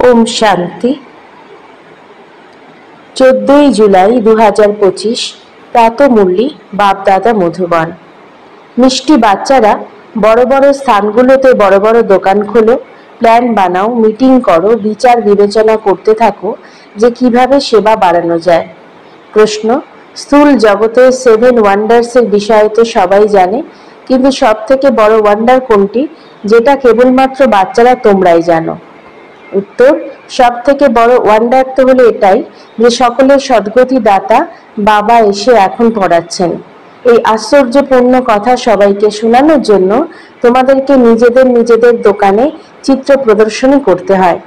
ओम शांति। 14 जुलाई 2025 प्रातमुरली बापदादा मधुबन। मिष्टी बाच्चारा बड़ बड़ स्थानगुलोते बड़ बड़ दोकान खोलो, प्लान बानाओ, मीटिंग करो, विचार विवेचना करते थाको जे किभाबे सेवा बाड़ानो जाए। प्रश्न, स्थूल जगते 7 ওয়ান্ডার্সের বিষয়ে तो सबाई जाने, किन्तु सबथेके बड़ ওয়ান্ডার कोनटी जेटा केवलमात्र बाच्चारा तोमराई जानो। उत्तर, सबथेके बड़ ওয়ান্ডার तो हलो एटाई जे सकलेर सद्गति दाता बाबा एसे एखन पढ़ाচ্ছেন। এই আশ্চর্যপূর্ণ কথা সবাইকে শোনানোর জন্য তোমাদেরকে নিজেদের দোকানে চিত্র প্রদর্শনী করতে হয়,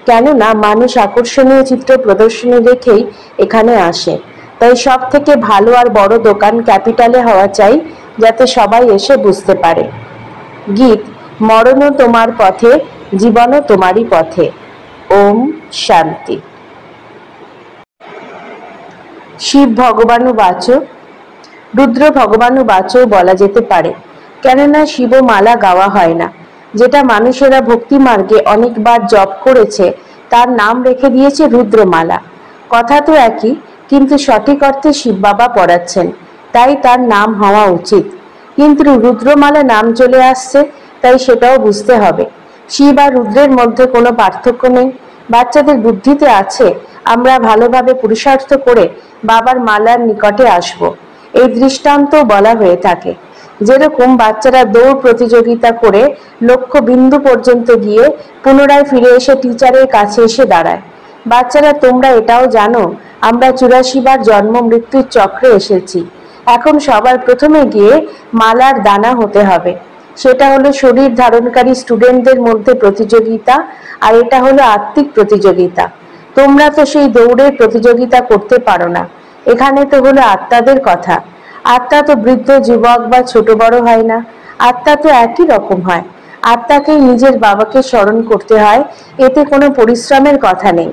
কেননা মানুষ আকর্ষণীয় চিত্র প্রদর্শনী দেখেই এখানে আসে। তাই সব থেকে ভালো আর বড় দোকান ক্যাপিটালে হওয়া চাই, যাতে সবাই এসে বুঝতে পারে। গীত, মরণও তোমার পথে, জীবনও তোমারই পথে। ওম শান্তি। শিব ভগবানু বাচো, রুদ্র ভগবানু বাচো বলা যেতে পারে, কেননা শিবমালা গাওয়া হয় না। যেটা মানুষেরা ভক্তি মার্গে অনেকবার জপ করেছে তার নাম রেখে দিয়েছে রুদ্রমালা। কথা তো একই, কিন্তু সঠিক অর্থে শিব বাবা পড়াচ্ছেন, তাই তার নাম হওয়া উচিত। কিন্তু রুদ্রমালা নাম চলে আসছে, তাই সেটাও বুঝতে হবে। শিব আর রুদ্রের মধ্যে কোনো পার্থক্য নেই। বাচ্চাদের বুদ্ধিতে আছে আমরা ভালোভাবে পুরুষার্থ করে বাবার মালার নিকটে আসব, এই দৃষ্টান্ত বলা হয়ে থাকে। যেরকম বাচ্চারা দৌড় প্রতিযোগিতা করে লক্ষ্য বিন্দু পর্যন্ত গিয়ে পুনরায় ফিরে এসে টিচারের কাছে এসে দাঁড়ায়। বাচ্চারা, তোমরা এটাও জানো আমরা 84 বার জন্ম মৃত্যুর চক্রে এসেছি। এখন সবার প্রথমে গিয়ে মালার দানা হতে হবে। সেটা হলো শরীর ধারণকারী স্টুডেন্টদের মধ্যে প্রতিযোগিতা, আর এটা হলো আত্মিক প্রতিযোগিতা। তোমরা তো সেই দৌড়ের প্রতিযোগিতা করতে পারো না। এখানে তো হলো আত্মাদের কথা। আত্মা তো বৃদ্ধ যুবক বা ছোট বড় হয় না, আত্মা তো একই রকম হয়। আত্মাকেই নিজের বাবাকে স্মরণ করতে হয়, এতে কোনো পরিশ্রমের কথা নেই।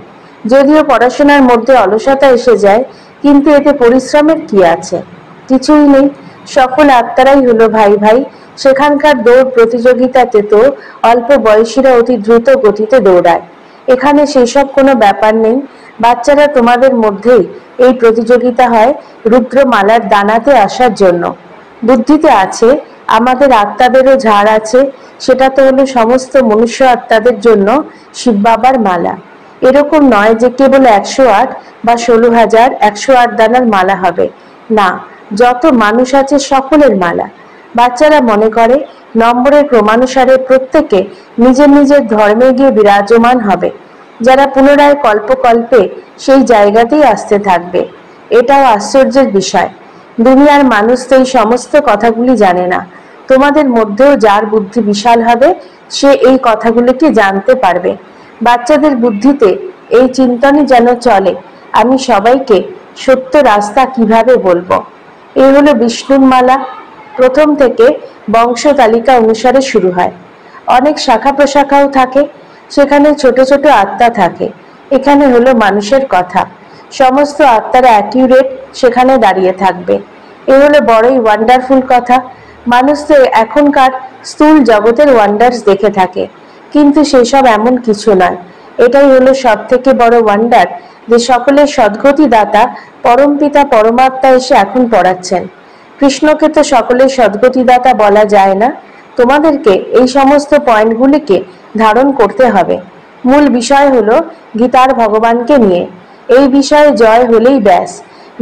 যদিও পড়াশোনার মধ্যে অলসতা এসে যায়, কিন্তু এতে পরিশ্রমের কি আছে? কিছুই নেই। সকল আত্মারাই হলো ভাই ভাই। সেখানকার দৌড় প্রতিযোগিতাতে তো অল্প বয়সীরা অতি দ্রুত গতিতে দৌড়ায়। এখানে সেসব কোনো ব্যাপার নেই। বাচ্চারা, তোমাদের মধ্যেই এই প্রতিযোগিতা হয় রুদ্রমালার দানাতে আসার জন্য। বুদ্ধিতে আছে আমাদের আত্মাদেরও ঝাড় আছে, সেটা তো হলো সমস্ত মনুষ্য আত্মাদের জন্য শিব বাবার মালা। এরকম নয় যে কেবল 108 বা 16,108 দানার মালা হবে, না, যত মানুষ আছে সকলের মালা। বাচ্চারা মনে করে নম্বরের ক্রমানুসারে প্রত্যেকে নিজের নিজের ধর্মে গিয়ে বিরাজমান হবে, যারা পুনরায় কল্পকল্পে সেই জায়গাতেই আসতে থাকবে। এটাও আশ্চর্যের বিষয়। দুনিয়ার মানুষ তো এই সমস্ত কথাগুলি জানে না। তোমাদের মধ্যেও যার বুদ্ধি বিশাল হবে সে এই কথাগুলিকে জানতে পারবে। বাচ্চাদের বুদ্ধিতে এই চিন্তনই যেন চলে, আমি সবাইকে সত্য রাস্তা কিভাবে বলবো। এই হলো বিষ্ণুর মালা। প্রথম থেকে বংশ তালিকা অনুসারে শুরু হয়। অনেক শাখা প্রশাখাও থাকে, সেখানে ছোট ছোট আত্মা থাকে। এখানে হলো মানুষের কথা। সমস্ত আত্মারা অ্যাকিউরেট সেখানে দাঁড়িয়ে থাকবে। এ হলো বড়ই ওয়ান্ডারফুল কথা। মানুষ তো এখনকার স্থূল জগতের ওয়ান্ডার্স দেখে থাকে, কিন্তু সেসব এমন কিছু নয়। এটাই হলো সব থেকে বড় ওয়ান্ডার, যে সকলের সদ্গতি দাতা পরমপিতা পরমাত্মা এসে এখন পড়াচ্ছেন। কৃষ্ণকে তো সকলের সদ্গতিদাতা বলা যায় না। তোমাদেরকে এই সমস্ত পয়েন্টগুলিকে ধারণ করতে হবে। মূল বিষয় হলো গীতার ভগবানকে নিয়ে। এই বিষয়ে জয় হলেই ব্যাস।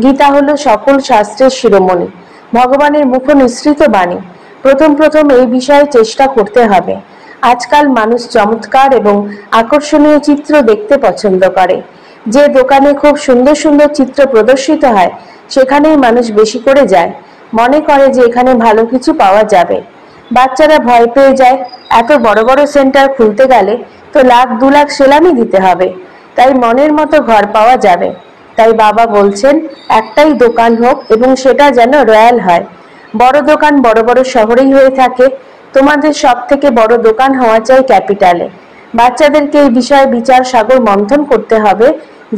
গীতা হলো সকল শাস্ত্রের শিরোমণি, ভগবানের মুখ নিঃসৃত বাণী। প্রথম এই বিষয়ে চেষ্টা করতে হবে। আজকাল মানুষ চমৎকার এবং আকর্ষণীয় চিত্র দেখতে পছন্দ করে। যে দোকানে খুব সুন্দর সুন্দর চিত্র প্রদর্শিত হয় সেখানেই মানুষ বেশি করে যায়, মনে করে যে এখানে ভালো কিছু পাওয়া যাবে। বাচ্চারা ভয় পেয়ে যায়, এত বড় বড় সেন্টার খুলতে গেলে তো 1,00,000 2,00,000 সেলামি দিতে হবে, তাই মনের মতো ঘর পাওয়া যাবে। তাই বাবা বলছেন একটাই দোকান হোক এবং সেটা যেন রয়্যাল হয়। বড় দোকান বড় বড় শহরেই হয়ে থাকে। তোমাদের সব থেকে বড় দোকান হওয়া চাই ক্যাপিটালে। বাচ্চাদেরকে এই বিষয়ে বিচার সাগর মন্থন করতে হবে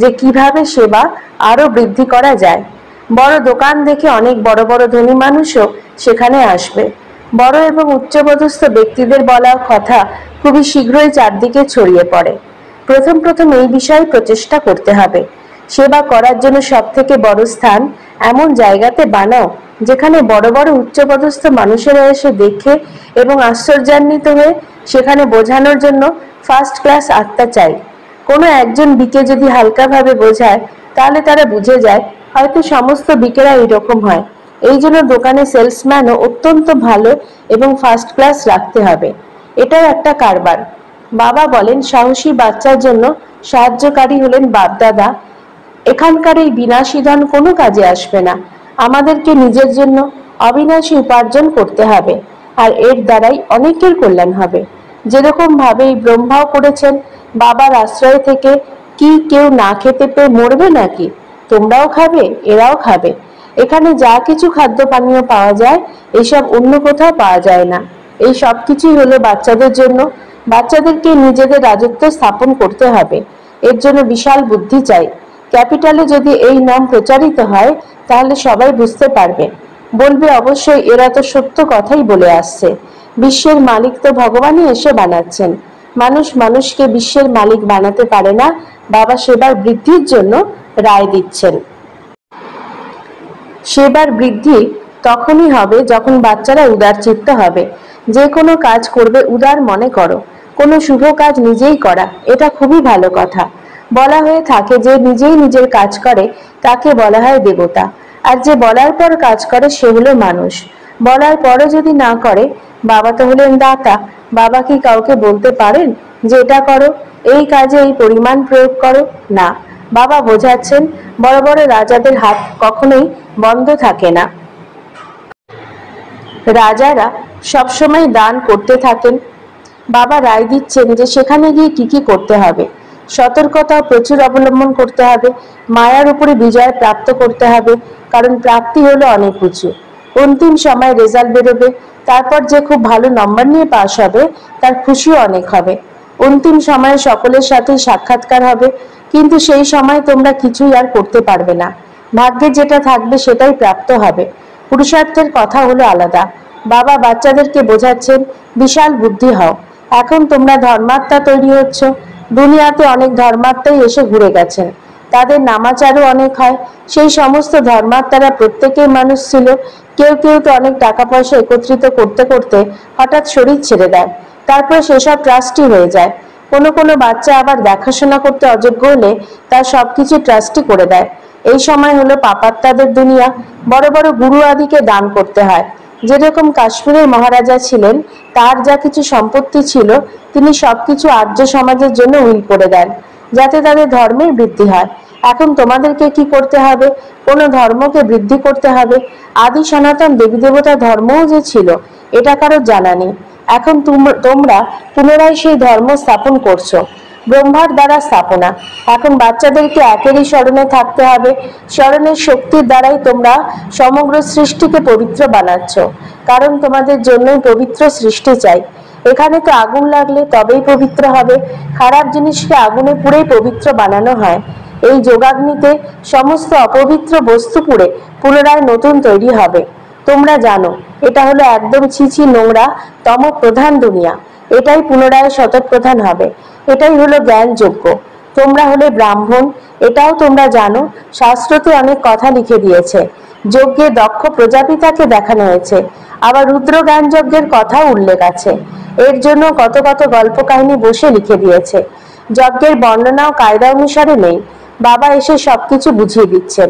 যে কিভাবে সেবা আরো বৃদ্ধি করা যায়। বড় দোকান দেখে অনেক বড় বড় ধনী মানুষও সেখানে আসবে। বড় এবং উচ্চপদস্থ ব্যক্তিদের বলা কথা খুবই শীঘ্রই চারদিকে ছড়িয়ে পড়ে। প্রথম প্রথম এই বিষয়ে প্রচেষ্টা করতে হবে। সেবা করার জন্য সব থেকে বড় স্থান এমন জায়গাতে বানাও যেখানে বড় বড় উচ্চপদস্থ মানুষেরা এসে দেখে এবং আশ্চর্যান্বিত হয়ে সেখানে বোঝানোর জন্য ফার্স্ট ক্লাস আত্মা চাই। কোনো একজন বিকে যদি হালকাভাবে বোঝায় তাহলে তারা বুঝে যায় হয়তো সমস্ত বিকেরা এইরকম হয়। এই জন্য দোকানে সেলসম্যানও অত্যন্ত ভালো এবং ফার্স্ট ক্লাস রাখতে হবে। এটাও একটা কারবার। বাবা বলেন সাহসী বাচ্চার জন্য সাহায্যকারী হলেন বাপদাদা। এখানকার এই বিনাশী ধন কোনো কাজে আসবে না। আমাদেরকে নিজের জন্য অবিনাশী উপার্জন করতে হবে, আর এর দ্বারাই অনেকের কল্যাণ হবে। যেরকম ভাবে এই ব্রহ্মাও করেছেন, বাবার আশ্রয় থেকে কি কেউ না খেতে পেয়ে মরবে নাকি? তোমরাও খাবে, এরাও খাবে। এখানে যা কিছু খাদ্য পানীয় পাওয়া যায় এসব অন্য কোথাও পাওয়া যায় না। এই সব কিছুই হলো বাচ্চাদের জন্য। বাচ্চাদেরকে নিজেদের রাজত্ব স্থাপন করতে হবে। এর জন্য বিশাল বুদ্ধি চাই। ক্যাপিটালে যদি এই নাম প্রচারিত হয় তাহলে সবাই বুঝতে পারবে, বলবে অবশ্যই এরা তো সত্য কথাই বলে আসছে। বিশ্বের মালিক তো ভগবানই এসে বানাচ্ছেন। মানুষ মানুষকে বিশ্বের মালিক বানাতে পারে না। বাবা সেবার বৃদ্ধির জন্য রায় দিচ্ছেন। সেবার বৃদ্ধি তখনই হবে যখন বাচ্চারা উদারচিত্ত হবে। যে কোনো কাজ করবে উদার মনে করো। কোনো শুভ কাজ নিজেই করা, এটা খুবই ভালো কথা। বলা হয়ে থাকে যে নিজেই নিজের কাজ করে তাকে বলা হয় দেবতা, আর যে বলার পর কাজ করে সে হলো মানুষ। বলার পরও যদি না করে, বাবা তো হলেন দাতা। বাবা কি কাউকে বলতে পারেন যে এটা করো, এই কাজে এই পরিমাণ প্রয়োগ করো? না, বাবা বোঝাচ্ছেন বড় বড় রাজাদের হাত কখনোই বন্ধ থাকে না। রাজারা সবসময় দান করতে থাকেন। বাবা রায় দিচ্ছেন যে সেখানে গিয়ে কি কি করতে হবে। সতর্কতা প্রচুর অবলম্বন করতে হবে। মায়ার উপরে বিজয় প্রাপ্ত করতে হবে, কারণ প্রাপ্তি হলো অনেক উঁচু। অন্তিম সময় রেজাল্ট বেরোবে, তারপর যে খুব ভালো নম্বর নিয়ে পাশ হবে তার খুশিও অনেক হবে। অন্তিম সময়ে সকলের সাথেই সাক্ষাৎকার হবে, কিন্তু সেই সময় তোমরা কিছুই আর করতে পারবে না। ভাগ্যে যেটা থাকবে সেটাই প্রাপ্ত হবে। পুরুষার্থের কথা হলো আলাদা। বাবা বাচ্চাদেরকে বোঝাচ্ছেন বিশাল বুদ্ধি হও। এখন তোমরা ধর্মাত্মা তৈরি হচ্ছ। দুনিয়াতে অনেক ধর্মাত্মাই এসে ঘুরে গেছেন, তাদের নামাচারও অনেক হয়। সেই সমস্ত ধর্মাত্মারা প্রত্যেকেই মানুষ ছিল। কেউ কেউ তো অনেক টাকা পয়সা একত্রিত করতে করতে হঠাৎ শরীর ছেড়ে দেয়, তারপর সেসব ট্রাস্টি হয়ে যায়। কোনো কোনো বাচ্চা আবার দেখাশোনা করতে অযোগ্য হলে তার সবকিছু ট্রাস্টি করে দেয়। এই সময় হলো পাপাত্মাদের দুনিয়া। বড় বড় গুরু আদিকে দান করতে হয়। যেরকম কাশ্মীরের মহারাজা ছিলেন, তার যা কিছু সম্পত্তি ছিল তিনি সবকিছু আর্য সমাজের জন্য উইল করে দেন, যাতে তাদের ধর্মের বৃদ্ধি হয়। এখন তোমাদেরকে কি করতে হবে? কোন ধর্মকে বৃদ্ধি করতে হবে। আদি সনাতন দেবী দেবতা ধর্মও যে ছিল এটা কারো জানা নেই। এখন তোমরা পুনরায় সেই ধর্ম স্থাপন করছো, ব্রহ্মার দ্বারা স্থাপনা। এখন বাচ্চাদেরকে একেরই স্মরণে থাকতে হবে। স্মরণের শক্তির দ্বারাই তোমরা সমগ্র সৃষ্টিকে পবিত্র বানাচ্ছ, কারণ তোমাদের জন্যই পবিত্র সৃষ্টি চাই। এখানে তো আগুন লাগলে তবেই পবিত্র হবে। খারাপ জিনিসকে আগুনে পুড়েই পবিত্র বানানো হয়। এই যোগাগ্নিতে সমস্ত অপবিত্র বস্তু পুড়ে পুনরায় নতুন তৈরি হবে। তোমরা জানো এটা হলো একদম ছিছি নোংরা তম প্রধান দুনিয়া। এটাই পুনরায় শতপ্রধান হবে। এটাই হলো জ্ঞান যজ্ঞ। তোমরা হলে ব্রাহ্মণ, এটাও তোমরা জানো। শাস্ত্রতে অনেক কথা লিখে দিয়েছে। যজ্ঞে দক্ষ প্রজাপিতাকে দেখানো হয়েছে, আবার রুদ্র জ্ঞান যজ্ঞের কথাও উল্লেখ আছে। এর জন্য কত কত গল্প কাহিনী বসে লিখে দিয়েছে। যজ্ঞের বর্ণনাও কায়দা অনুসারে নেই। বাবা এসে সবকিছু বুঝিয়ে দিচ্ছেন।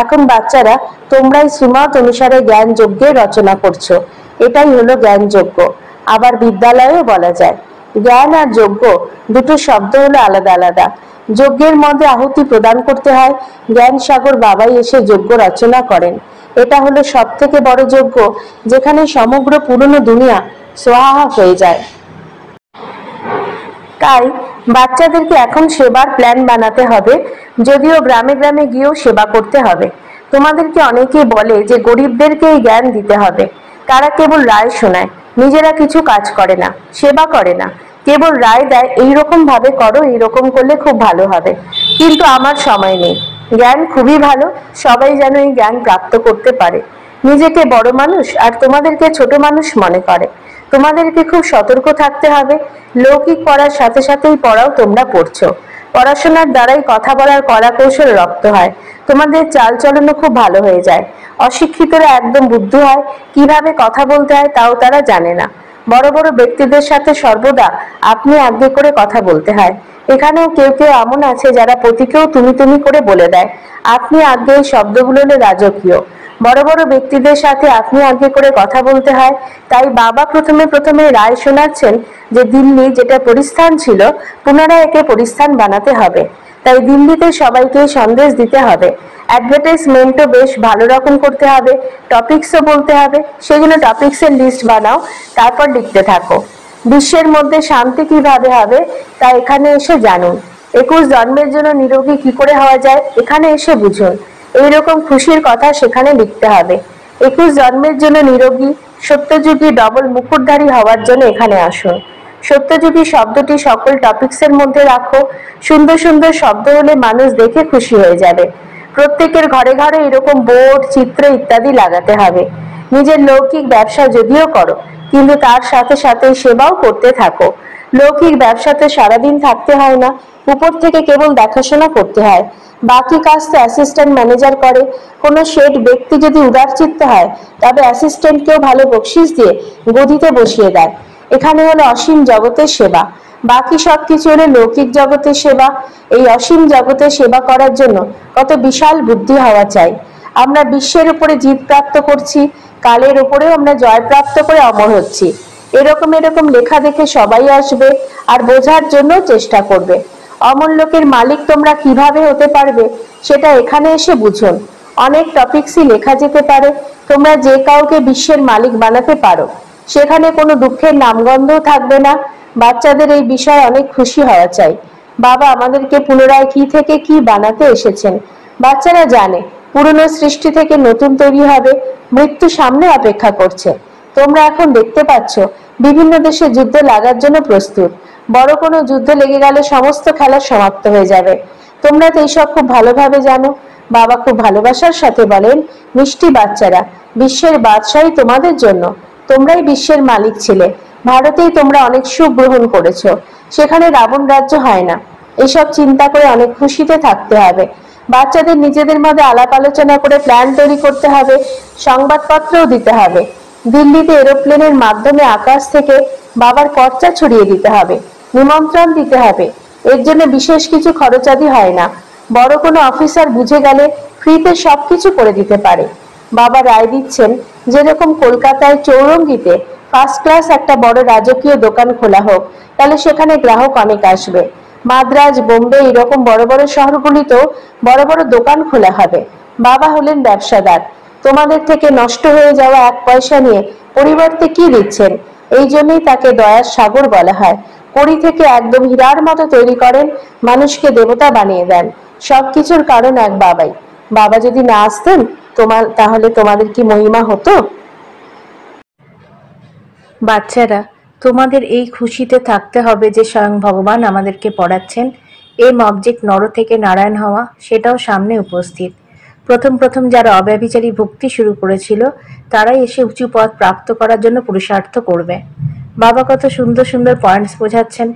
এখন বাচ্চারা তোমরাই শ্রীমত অনুসারে জ্ঞান যজ্ঞের রচনা করছো। এটাই হলো জ্ঞান যজ্ঞ। আবার বিদ্যালয়েও বলা যায়। জ্ঞান আর যজ্ঞ দুটো শব্দ হলো আলাদা আলাদা। যজ্ঞের মধ্যে আহুতি প্রদান করতে হয়। জ্ঞান সাগর বাবাই এসে যজ্ঞ রচনা করেন। এটা হলো সব থেকে বড় যজ্ঞ, যেখানে সমগ্র পুরনো দুনিয়া সোহাহা হয়ে যায়। তাই বাচ্চাদেরকে এখন সেবার প্ল্যান বানাতে হবে। যদিও গ্রামে গ্রামে গিয়েও সেবা করতে হবে। তোমাদেরকে অনেকেই বলে যে গরিবদেরকেই জ্ঞান দিতে হবে। তারা কেবল রায় শোনায়, নিজেরা কিছু কাজ করে না, সেবা করে না, কেবল রায় দেয় এইরকম ভাবে করো, এইরকম করলে খুব ভালো হবে। কিন্তু আমার সময় নেই। জ্ঞান খুবই ভালো, সবাই যেন এই জ্ঞান প্রাপ্ত করতে পারে। নিজেকে বড় মানুষ আর তোমাদেরকে ছোট মানুষ মনে করে। তোমাদেরকে খুব সতর্ক থাকতে হবে। লৌকিক পড়ার সাথে সাথেই পড়াও তোমরা পড়ছো। পড়াশোনার দ্বারাই কথা বলার কলা কৌশল রপ্ত হয়। তোমাদের চালচলনও খুব ভালো হয়ে যায়। অশিক্ষিতরা একদম বুদ্ধি হয়, কিভাবে কথা বলতে হয় তাও তারা জানে না। বড় বড় ব্যক্তিদের সাথে সর্বদা আপনি আজ্ঞে করে কথা বলতে হয়। এখানেও কেউ কেউ এমন আছে যারা পতিকেও তুমি তুমি করে বলে দেয়। আপনি আজ্ঞে এই শব্দগুলো হলো রাজকীয়। বড় বড় ব্যক্তিদের সাথে আপনি আজ্ঞে করে কথা বলতে হয়। তাই বাবা প্রথমে প্রথমে রায় শোনাচ্ছেন যে দিল্লি যেটা পরিস্থান ছিল পুনরায় একে পরিস্থান বানাতে হবে। তাই দিল্লিতে সবাইকে সন্দেশ দিতে হবে। অ্যাডভার্টাইজমেন্টও বেশ ভালো রকম করতে হবে, টপিকসও বলতে হবে। সেগুলো টপিকসের লিস্ট বানাও, তারপর লিখতে থাকো। বিশ্বের মধ্যে শান্তি কিভাবে হবে তা এখানে এসে জানুন। 21 জন্মের জন্য নিরোগী কি করে হওয়া যায় এখানে এসে বুঝুন। এইরকম খুশির কথা সেখানে লিখতে হবে। 21 জন্মের জন্য নিরোগী সত্যযুগী ডবল মুকুটধারী হওয়ার জন্য এখানে আসুন। সত্যযুগী শব্দটি সকল টপিকসের মধ্যে রাখো। সুন্দর সুন্দর শব্দ হলে মানুষ দেখে খুশি হয়ে যাবে। প্রত্যেকের ঘরে ঘরে এরকম বোর্ড, চিত্র ইত্যাদি লাগাতে হবে। নিজের লৌকিক ব্যবসা যদিও করো, কিন্তু তার সাথে সাথে সেবাও করতে থাকো। লৌকিক ব্যবসাতে সারাদিন থাকতে হয় না, উপর থেকে কেবল দেখাশোনা করতে হয়। বাকি কাজ তো অ্যাসিস্ট্যান্ট ম্যানেজার করে। কোনো শেঠ ব্যক্তি যদি উদারচিত্ত হয় তবে অ্যাসিস্ট্যান্টকেও ভালো বকশিস দিয়ে গদিতে বসিয়ে দেয়। এখানে হলো অসীম জগতের সেবা, বাকি সবকিছু হলো লৌকিক জগতের সেবা। এই অসীম জগতের সেবা করার জন্য কত বিশাল বুদ্ধি হওয়া চাই। আমরা বিশ্বের উপরে জিত প্রাপ্ত করছি, কালের উপরেও আমরা জয় প্রাপ্ত করে অমর হচ্ছি। এরকম এরকম লেখা দেখে সবাই আসবে আর বোঝার জন্য চেষ্টা করবে। অমর লোকের মালিক তোমরা কিভাবে হতে পারবে সেটা এখানে এসে বুঝুন। অনেক টপিকসই লেখা যেতে পারে। তোমরা যে কাউকে বিশ্বের মালিক বানাতে পারো, সেখানে কোনো দুঃখের নামগন্ধও থাকবে না। বাচ্চাদের এই বিষয়ে অনেক খুশি হওয়া চাই। বাবা আমাদেরকে পুনরায় কি থেকে কি বানাতে এসেছেন। বাচ্চারা জানে পুরনো সৃষ্টি থেকে নতুন তৈরি হবে, মৃত্যু সামনে অপেক্ষা করছে। তোমরা এখন দেখতে পাচ্ছ বিভিন্ন দেশে যুদ্ধ লাগার জন্য প্রস্তুত। বড় কোনো যুদ্ধ লেগে গেলে সমস্ত খেলা সমাপ্ত হয়ে যাবে। তোমরা তো এইসব খুব ভালোভাবে জানো। বাবা খুব ভালোবাসার সাথে বলেন, মিষ্টি বাচ্চারা, বিশ্বের বাদশাহী তোমাদের জন্য। তোমরাই বিশ্বের মালিক ছিলে। ভারতেই তোমরা অনেক সুখ গ্রহণ করেছো, সেখানে রাবণ রাজ্য হয় না। এসব চিন্তা করে অনেক খুশিতে থাকতে হবে। বাচ্চাদের নিজেদের মধ্যে আলাপ আলোচনা করে প্ল্যান তৈরি করতে হবে, সংবাদপত্রও দিতে হবে। দিল্লিতে এরোপ্লেনের মাধ্যমে আকাশ থেকে বাবার পর্চা ছড়িয়ে দিতে হবে, নিমন্ত্রণ দিতে হবে। এর জন্য বিশেষ কিছু খরচাদি হয় না। বড় কোনো অফিসার বুঝে গেলে ফ্রিতে সবকিছু করে দিতে পারে। বাবা রায় দিচ্ছেন যেরকম কলকাতায় চৌরঙ্গিতে ফার্স্ট ক্লাস একটা বড় রাজকীয় দোকান খোলা হোক, তাহলে সেখানে গ্রাহক অনেক আসবে। মাদ্রাজ, বোম্বে এরকম বড় বড় শহরগুলিতেও বড় বড় দোকান খোলা হবে। বাবা হলেন ব্যবসাদার। তোমাদের থেকে নষ্ট হয়ে যাওয়া 1 পয়সা নিয়ে পরিবর্তে কি দিচ্ছেন? এই জন্যই তাকে দয়ার সাগর বলা হয়। কড়ি থেকে একদম হীরার মতো তৈরি করেন, মানুষকে দেবতা বানিয়ে দেন। সবকিছুর কারণ এক বাবাই। বাবা যদি না আসতেন তাহলে তোমাদের কি মহিমা হতো? বাচ্চারা, তোমাদের এই খুশিতে থাকতে হবে যে স্বয়ং ভগবান আমাদেরকে পড়াচ্ছেন। এম অবজেক্ট নর থেকে নারায়ণ হওয়া, সেটাও সামনে উপস্থিত। প্রথম প্রথম যারা অব্যভিচারী ভক্তি শুরু করেছিল তারাই এসে উঁচু পদ প্রাপ্ত করার জন্য পুরুষার্থ করবে। বাবা কত সুন্দর সুন্দর পয়েন্টস বোঝাচ্ছেন,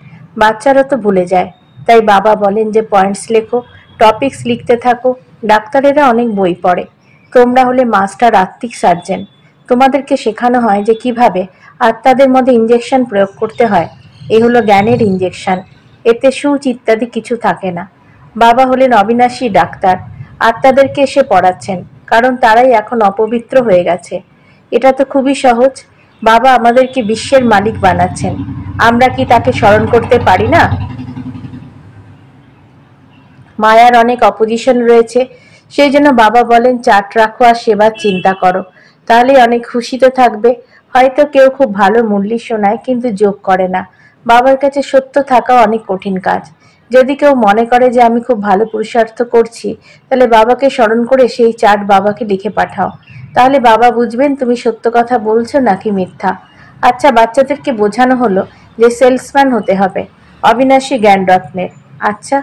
বাচ্চারা তো ভুলে যায়। তাই বাবা বলেন যে পয়েন্টস লেখো, টপিকস লিখতে থাকো। ডাক্তারেরা অনেক বই পড়ে, তোমরা হলে মাস্টার আত্মিক সার্জেন। তোমাদেরকে শেখানো হয় যে কিভাবে আত্মাদের মধ্যে ইঞ্জেকশন প্রয়োগ করতে হয়। এই হলো জ্ঞানের ইঞ্জেকশন, এতে সুচ ইত্যাদি কিছু থাকে না। বাবা হলেন অবিনাশী ডাক্তার, আত্মাদেরকে এসে পড়াচ্ছেন, কারণ তারাই এখন অপবিত্র হয়ে গেছে। এটা তো খুবই সহজ। বাবা আমাদেরকে বিশ্বের মালিক বানাচ্ছেন, আমরা কি তাকে স্মরণ করতে পারি না? মায়ার অনেক অপোজিশন রয়েছে, সেই জন্য বাবা বলেন চাট রাখো আর সেবার চিন্তা করো, তাহলে অনেক খুশিতে থাকবে। হয়তো কেউ খুব ভালো মূল্য শোনায় কিন্তু যোগ করে না। বাবার কাছে সত্য থাকা অনেক কঠিন কাজ। যদি কেউ মনে করে যে আমি খুব ভালো পুরুষার্থ করছি, তাহলে বাবাকে স্মরণ করে সেই চাট বাবাকে লিখে পাঠাও, তাহলে বাবা বুঝবেন তুমি সত্য কথা বলছো নাকি মিথ্যা। আচ্ছা, বাচ্চাদেরকে বোঝানো হলো যে সেলসম্যান হতে হবে অবিনাশী জ্ঞান রত্নের। আচ্ছা,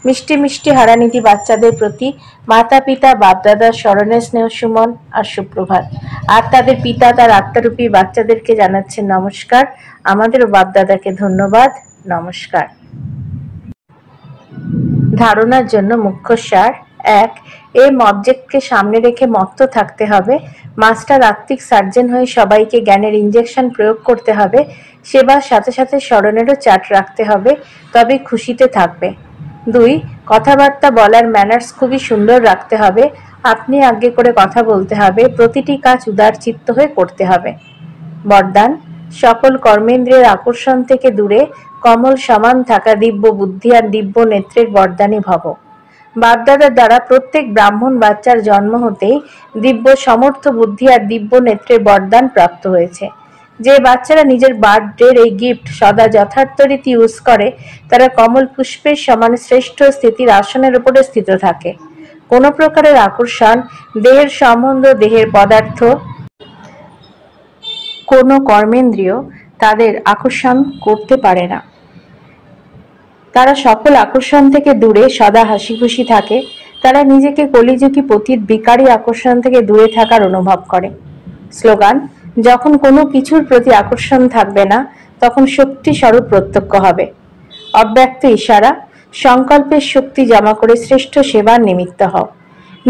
মিষ্টি মিষ্টি হারানিধি বাচ্চাদের প্রতি মাতা পিতা বাপদাদার স্মরণে স্নেহ সুমন আর সুপ্রভাত। আর তাদের পিতা তার আত্মারূপী বাচ্চাদেরকে জানাচ্ছেন নমস্কার। আমাদেরও বাপদাদাকে ধন্যবাদ, নমস্কার। ধারণার জন্য মুখ্য সার: 1. এম অবজেক্টকে সামনে রেখে মত্ত থাকতে হবে। মাস্টার আত্মিক সার্জন হয়ে সবাইকে জ্ঞানের ইঞ্জেকশন প্রয়োগ করতে হবে। সেবার সাথে সাথে স্মরণেরও চার্ট রাখতে হবে, তবে খুশিতে থাকবে। 2. কথাবার্তা বলার ম্যানার্স খুবই সুন্দর রাখতে হবে। আপনি আজ্ঞে করে কথা বলতে হবে। প্রতিটি কাজ উদার চিত্ত হয়ে করতে হবে। বরদান: সকল কর্মেন্দ্রিয়ের আকর্ষণ থেকে দূরে কমল সমান থাকা দিব্য বুদ্ধি আর দিব্য নেত্রের বরদানী ভব। বাপদাদার দ্বারা প্রত্যেক ব্রাহ্মণ বাচ্চার জন্ম হতেই দিব্য সমর্থ বুদ্ধি আর দিব্য নেত্রের বরদান প্রাপ্ত হয়েছে। যে বাচ্চারা নিজের বার্থডের এই গিফট সদা যথার্থ রীতি ইউজ করে, তারা কমল পুষ্পের সমান শ্রেষ্ঠ স্থিতির আসনের উপরে স্থিত থাকে। কোনো প্রকারের আকর্ষণ, দেহের সম্বন্ধ, দেহের পদার্থ, কোনো কর্মেন্দ্রিয় তাদের আকর্ষণ করতে পারে না। তারা সকল আকর্ষণ থেকে দূরে সদা হাসি খুশি থাকে। তারা নিজেকে কলিযুগী পতিত বিকারী আকর্ষণ থেকে দূরে থাকার অনুভব করে। স্লোগান: যখন কোনো কিছুর প্রতি আকর্ষণ থাকবে না, তখন শক্তি স্বরূপ প্রত্যক্ষ হবে। অব্যক্ত ইশারা: সংকল্পের শক্তি জমা করে শ্রেষ্ঠ সেবার নিমিত্ত হও।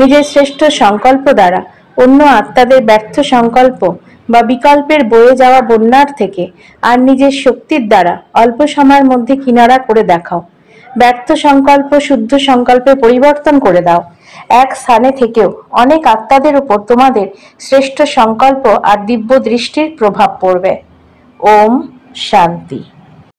নিজের শ্রেষ্ঠ সংকল্প দ্বারা অন্য আত্মাদের ব্যর্থ সংকল্প বা বিকল্পের বয়ে যাওয়া বন্যার থেকে আর নিজের শক্তির দ্বারা অল্প সময়ের মধ্যে কিনারা করে দেখাও। ব্যর্থ সংকল্প শুদ্ধ সংকল্পে পরিবর্তন করে দাও। এক স্থানে থেকেও অনেক আত্মাদের উপর তোমাদের শ্রেষ্ঠ সংকল্প আর দিব্য দৃষ্টির প্রভাব পড়বে। ওম শান্তি।